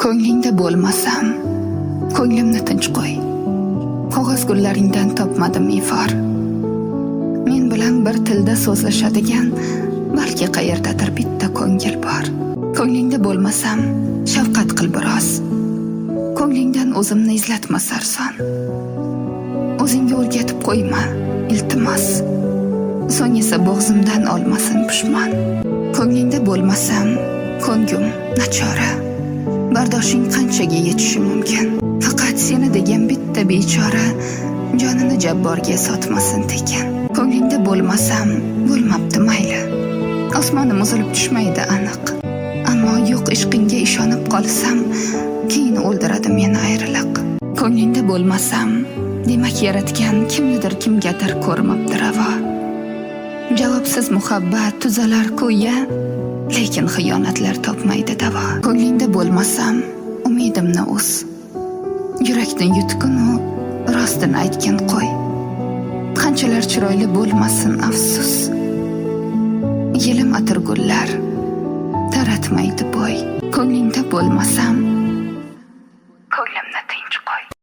Ko'nglingda bo'lmasam, ko'nglimni tinch qo'y. Qog'oz gullaringdan topmadim ifor. Men bilan bir tilda so'zlashadigan, balki qayerdadir bitta ko'ngil bor. Ko'nglingda bo'lmasam, shafqat qil biroz. Ko'nglingdan o'zimni izlatma sarson. O'zingga o'rgatib qo'yma, iltimos. So'ng esa bo'g'zimdan olmasin pushmon. Ko'nglingda bo'lmasam, ko'ngim nachora. Bardoshing qanchaga yetishi mumkin? Faqat seni degan bitta bechora jonini jabborga sotmasin tekin. Ko'nglingda bo'lmasam, bo'lmabdi mayli. Osmonim uzilib tushmaydi aniq. Ammo yo'q ishqingga ishonib qolsam, keyin o'ldiradi meni ayriliq. Ko'nglingda bo'lmasam, demak yaratgan kimnidir kimgadir ko'rmabdi ravo. Javobsiz muhabbat tuzalar ko'ya, lekin xiyonatlar topmaydi davo. Ko'nglingda bo'lmasam, umidimni uz. Yurakni yutginu, rostini aytgan qo'y. Qanchalar chiroyli bo'lmasin afsus. Yelim atirgullar taratmaydi bo'y. Ko'nglingda bo'lmasam, ko'nglimni